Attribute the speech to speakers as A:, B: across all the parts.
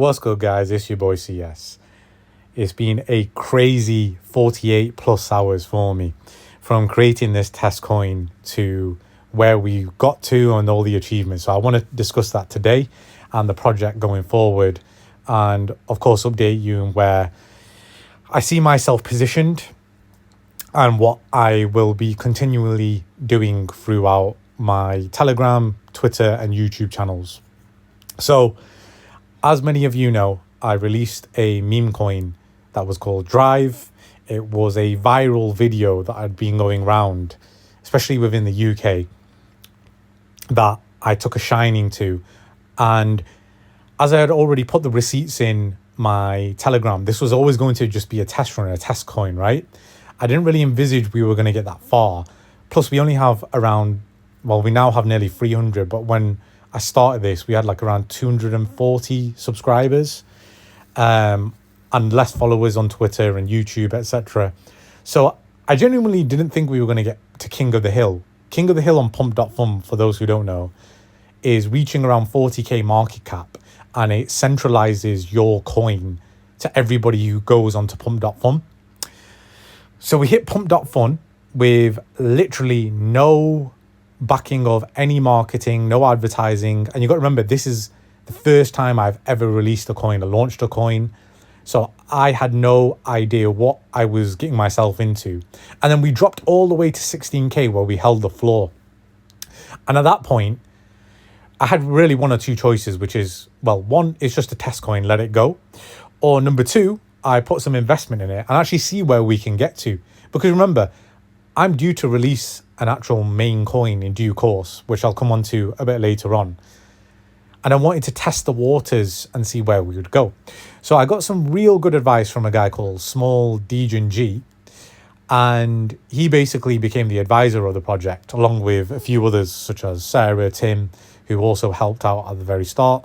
A: What's good, guys? It's your boy CS. It's been a crazy 48 plus hours for me from creating this test coin to where we got to and all the achievements. So I want to discuss that today and the project going forward, and of course update you on where I see myself positioned and what I will be continually doing throughout my Telegram, Twitter and YouTube channels. So as many of you know, I released a meme coin that was called Drive. It was a viral video that had been going around, especially within the UK, that I took a shining to. And as I had already put the receipts in my Telegram, this was always going to just be a test run, a test coin, right? I didn't really envisage we were going to get that far. Plus, we only have we now have nearly 300, but when I started this, we had like around 240 subscribers and less followers on Twitter and YouTube, etc. So I genuinely didn't think we were going to get to King of the Hill. King of the Hill on pump.fun, for those who don't know, is reaching around 40k market cap, and it centralizes your coin to everybody who goes onto pump.fun. So we hit pump.fun with literally no backing of any marketing, no advertising. And you got to remember, this is the first time I've ever released a coin, or launched a coin. So I had no idea what I was getting myself into. And then we dropped all the way to 16k where we held the floor. And at that point, I had really one or two choices, which is, well, one is just a test coin, let it go. Or number two, I put some investment in it and actually see where we can get to. Because remember, I'm due to release an actual main coin in due course, which I'll come on to a bit later on. And I wanted to test the waters and see where we would go. So I got some real good advice from a guy called Small Dejan G. And he basically became the advisor of the project, along with a few others such as Sarah, Tim, who also helped out at the very start.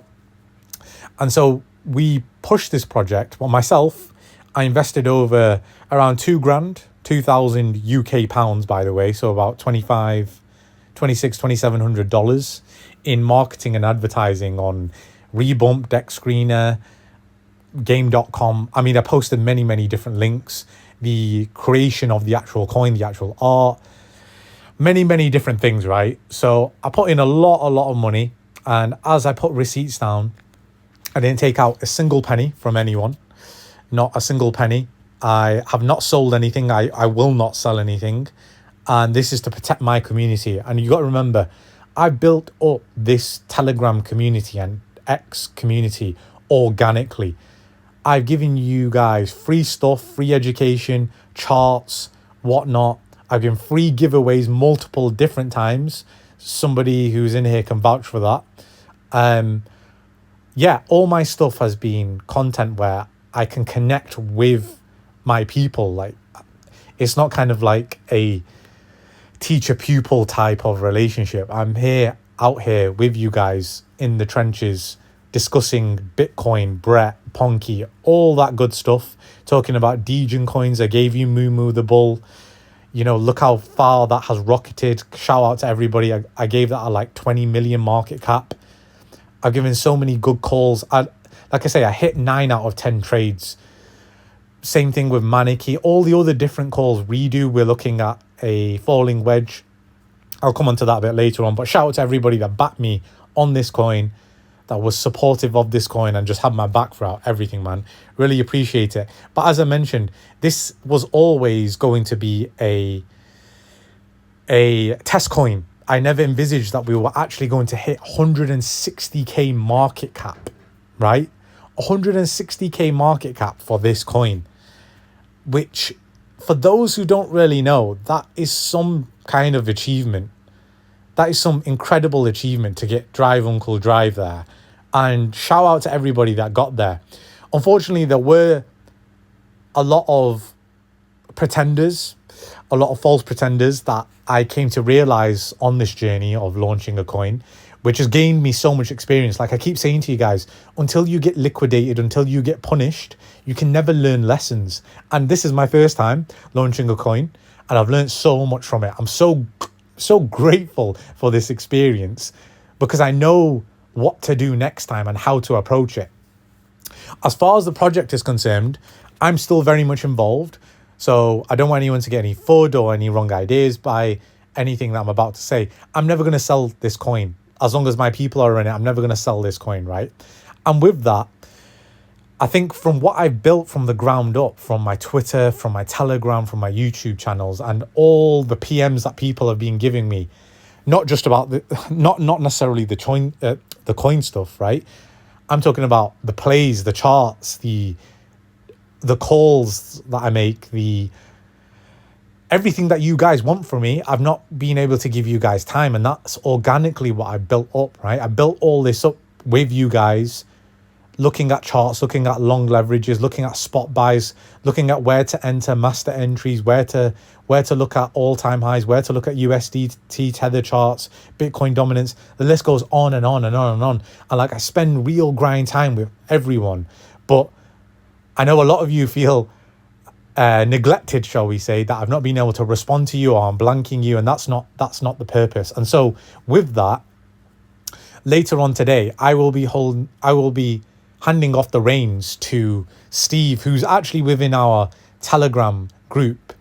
A: And so we pushed this project. Well, myself, I invested over around $2,000 UK pounds, by the way, so about $2,700 in marketing and advertising on Rebump, Deck Screener, Game.com. I mean, I posted many different links, the creation of the actual coin, the actual art, many different things, right? So I put in a lot of money, and as I put receipts down, I didn't take out a single penny from anyone, not a single penny. I have not sold anything. I will not sell anything. And this is to protect my community. And you got to remember, I built up this Telegram community and X community organically. I've given you guys free stuff, free education, charts, whatnot. I've given free giveaways multiple different times. Somebody who's in here can vouch for that. All my stuff has been content where I can connect with my people. Like, it's not kind of like a teacher pupil type of relationship. I'm out here with you guys in the trenches, discussing Bitcoin, Brett, Ponky, all that good stuff, talking about Degen coins. I gave you Moo the Bull. You know, look how far that has rocketed. Shout out to everybody. I gave that a like 20 million market cap. I've given so many good calls. Like I say, I hit 9 out of 10 trades. Same thing with Maniki, all the other different calls. Redo, we're looking at a falling wedge. I'll come on to that a bit later on. But shout out to everybody that backed me on this coin, that was supportive of this coin and just had my back throughout everything, man. Really appreciate it. But as I mentioned, this was always going to be a test coin. I never envisaged that we were actually going to hit 160k market cap, right? 160k market cap for this coin, which for those who don't really know, that is some kind of achievement. That is some incredible achievement to get Drive Uncle Drive there. And shout out to everybody that got there. Unfortunately, there were a lot of pretenders, a lot of false pretenders that I came to realize on this journey of launching a coin, which has gained me so much experience. Like I keep saying to you guys, until you get liquidated, until you get punished, you can never learn lessons. And this is my first time launching a coin, and I've learned so much from it. I'm so grateful for this experience because I know what to do next time and how to approach it. As far as the project is concerned, I'm still very much involved. So I don't want anyone to get any FUD or any wrong ideas by anything that I'm about to say. I'm never going to sell this coin. As long as my people are in it, I'm never going to sell this coin, right? And with that, I think from what I've built from the ground up, from my Twitter, from my Telegram, from my YouTube channels, and all the PMs that people have been giving me, not just about not necessarily the coin stuff, right? I'm talking about the plays, the charts, the calls that I make, everything that you guys want from me. I've not been able to give you guys time, and that's organically what I built up, right? I built all this up with you guys, looking at charts, looking at long leverages, looking at spot buys, looking at where to enter master entries, where to look at all-time highs, where to look at USDT tether charts, Bitcoin dominance. The list goes on and on and on and on. And like, I spend real grind time with everyone, but I know a lot of you feel neglected, shall we say, that I've not been able to respond to you, or I'm blanking you, and that's not the purpose. And so with that, later on today, I will be handing off the reins to Steve, who's actually within our Telegram group.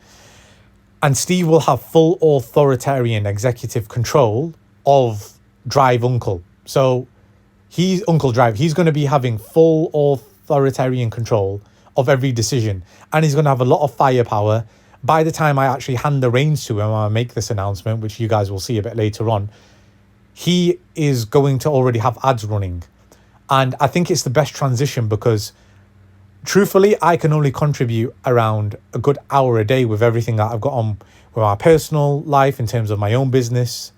A: And Steve will have full authoritarian executive control of Drive Uncle. So Uncle Drive, he's going to be having full authoritarian control of every decision. And he's going to have a lot of firepower. By the time I actually hand the reins to him, I make this announcement, which you guys will see a bit later on, he is going to already have ads running. And I think it's the best transition because truthfully, I can only contribute around a good hour a day with everything that I've got on with my personal life in terms of my own business,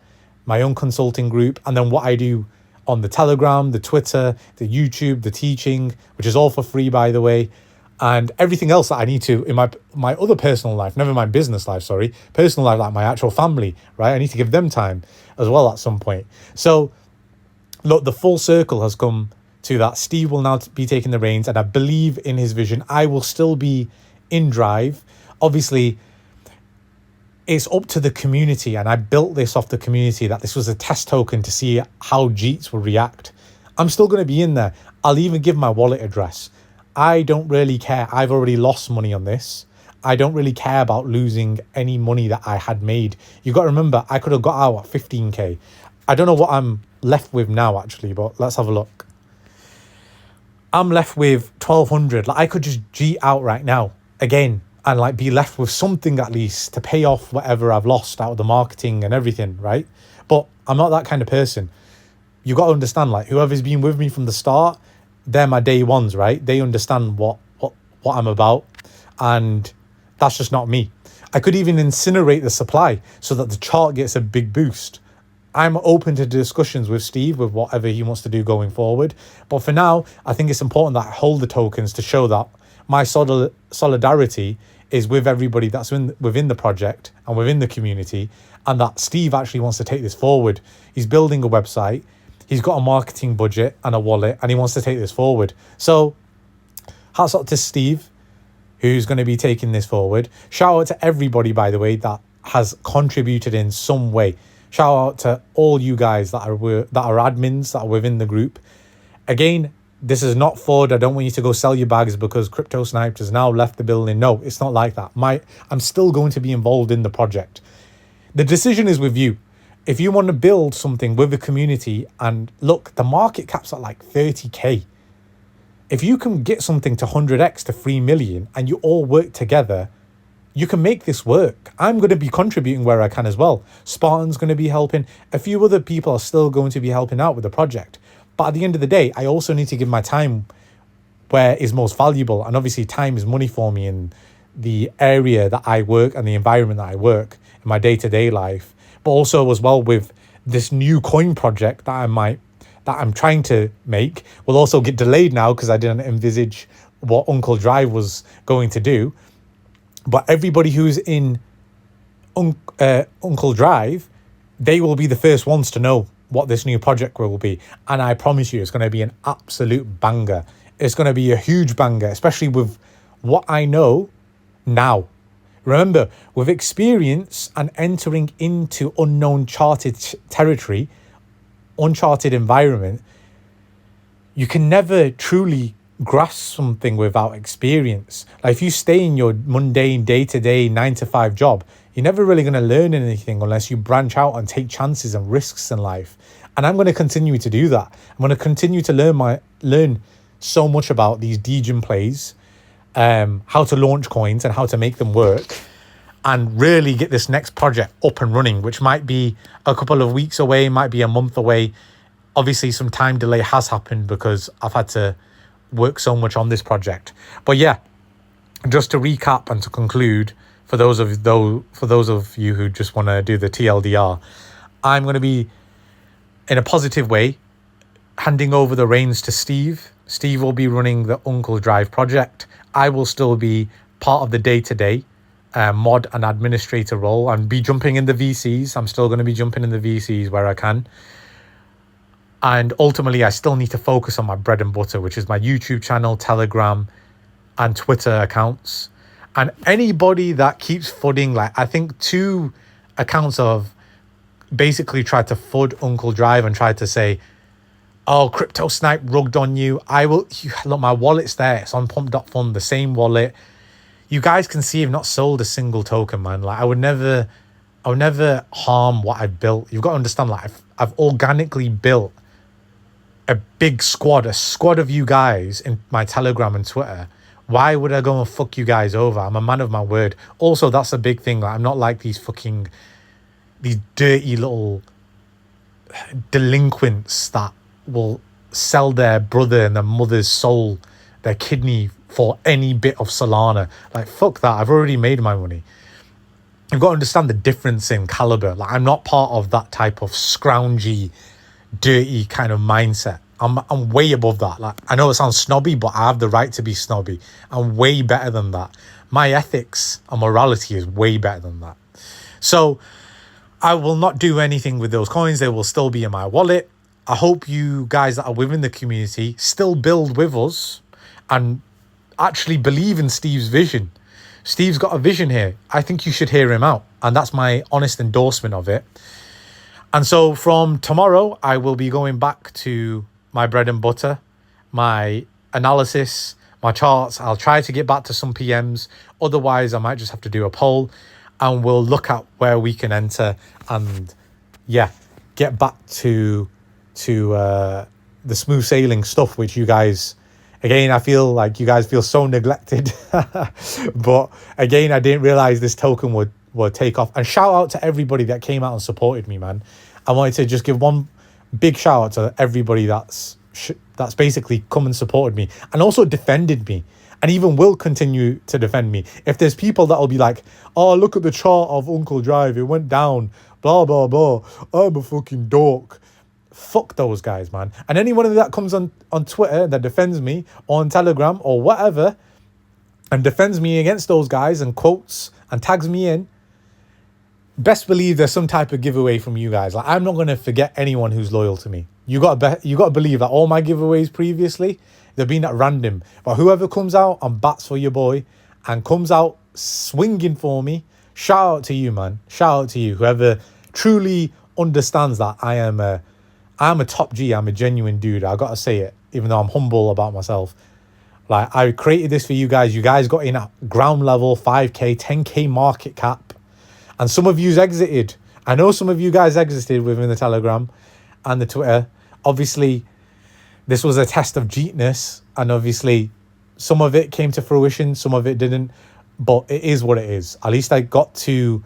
A: my own consulting group, and then what I do on the Telegram, the Twitter, the YouTube, the teaching, which is all for free, by the way, and everything else that I need to in my other personal life, never my business life, sorry, personal life, like my actual family, right? I need to give them time as well at some point. So look, the full circle has come to that. Steve will now be taking the reins, and I believe in his vision. I will still be in Drive. Obviously, it's up to the community, and I built this off the community, that this was a test token to see how Jeets will react. I'm still going to be in there. I'll even give my wallet address. I don't really care. I've already lost money on this. I don't really care about losing any money that I had made. You got to remember, I could have got out at 15k. I don't know what I'm left with now, actually, but let's have a look. I'm left with 1200. Like, I could just G out right now again and like be left with something at least to pay off whatever I've lost out of the marketing and everything, right? But I'm not that kind of person. You got to understand, like, whoever's been with me from the start, they're my day ones, right? They understand what I'm about, and that's just not me. I could even incinerate the supply so that the chart gets a big boost. I'm open to discussions with Steve with whatever he wants to do going forward. But for now, I think it's important that I hold the tokens to show that my solidarity is with everybody that's within the project and within the community, and that Steve actually wants to take this forward. He's building a website. He's got a marketing budget and a wallet, and he wants to take this forward. So hats off to Steve, who's going to be taking this forward. Shout out to everybody, by the way, that has contributed in some way. Shout out to all you guys that are admins, that are within the group. Again, this is not FUD. I don't want you to go sell your bags because Crypto Sniped has now left the building. No, it's not like that. I'm still going to be involved in the project. The decision is with you. If you want to build something with the community, and look, the market cap's at like 30k. If you can get something to 100x to 3 million and you all work together, you can make this work. I'm going to be contributing where I can as well. Spartan's going to be helping. A few other people are still going to be helping out with the project. But at the end of the day, I also need to give my time where is most valuable. And obviously time is money for me in the area that I work and the environment that I work in my day-to-day life. But also as well with this new coin project that I'm trying to make will also get delayed now because I didn't envisage what Uncle Drive was going to do. But everybody who's in Uncle Drive, they will be the first ones to know what this new project will be. And I promise you, it's going to be an absolute banger. It's going to be a huge banger, especially with what I know now. Remember, with experience and entering into unknown charted territory, uncharted environment, you can never truly grasp something without experience. Like if you stay in your mundane day-to-day 9 to 5 job, you're never really going to learn anything unless you branch out and take chances and risks in life. And I'm going to continue to do that. I'm going to continue to learn so much about these degen plays, how to launch coins and how to make them work, and really get this next project up and running, which might be a couple of weeks away, might be a month away. Obviously some time delay has happened because I've had to work so much on this project. But yeah, just to recap and to conclude, for those of you who just want to do the TLDR, I'm going to be, in a positive way, handing over the reins to Steve. Steve will be running the Uncle Drive project. I will still be part of the day-to-day mod and administrator role and be jumping in the VCs. I'm still going to be jumping in the VCs where I can. And ultimately, I still need to focus on my bread and butter, which is my YouTube channel, Telegram, and Twitter accounts. And anybody that keeps fudding, like I think 2 accounts of basically tried to FUD Uncle Drive and tried to say, oh, Crypto Snipe rugged on you. Look, my wallet's there. It's on pump.fund, the same wallet. You guys can see I've not sold a single token, man. Like I would never harm what I've built. You've got to understand, like I've organically built a big squad, of you guys in my Telegram and Twitter. Why would I go and fuck you guys over? I'm a man of my word. Also, that's a big thing. Like, I'm not like these dirty little delinquents that will sell their brother and their mother's soul, their kidney, for any bit of Solana. Like, fuck that. I've already made my money. You've got to understand the difference in caliber. Like, I'm not part of that type of scroungy, dirty kind of mindset. I'm way above that. Like, I know it sounds snobby, but I have the right to be snobby. I'm way better than that. My ethics and morality is way better than that. So I will not do anything with those coins. They will still be in my wallet. I hope you guys that are within the community still build with us and actually believe in Steve's vision. Steve's got a vision here. I think you should hear him out. And that's my honest endorsement of it. And so from tomorrow, I will be going back to my bread and butter, my analysis, my charts. I'll try to get back to some PMs. Otherwise, I might just have to do a poll and we'll look at where we can enter and, yeah, get back to the smooth sailing stuff, which you guys, again, I feel like you guys feel so neglected. But again, I didn't realize this token would take off. And shout out to everybody that came out and supported me, man. I wanted to just give one big shout out to everybody that's basically come and supported me and also defended me and even will continue to defend me. If there's people that will be like, oh, look at the chart of Uncle Drive, it went down, blah, blah, blah, I'm a fucking dork. Fuck those guys, man. And anyone that comes on Twitter that defends me, or on Telegram or whatever, and defends me against those guys and quotes and tags me in, best believe there's some type of giveaway from you guys. Like, I'm not going to forget anyone who's loyal to me. You got to believe that all my giveaways previously, they've been at random. But whoever comes out and bats for your boy and comes out swinging for me, shout out to you, man. Shout out to you. Whoever truly understands that I am a top G. I'm a genuine dude. I got to say it, even though I'm humble about myself. Like, I created this for you guys. You guys got in at ground level, 5K, 10K market cap. And some of you's exited. I know some of you guys exited within the Telegram and the Twitter. Obviously, this was a test of Jeetness. And obviously, some of it came to fruition. Some of it didn't. But it is what it is. At least I got to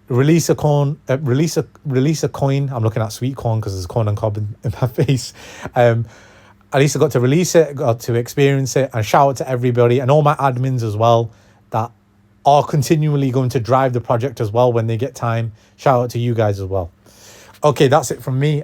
A: release a coin. Release a coin. I'm looking at sweet corn because there's corn and cob in my face. At least I got to release it. Got to experience it. And shout out to everybody and all my admins as well that are continually going to drive the project as well when they get time. Shout out to you guys as well. Okay, that's it from me.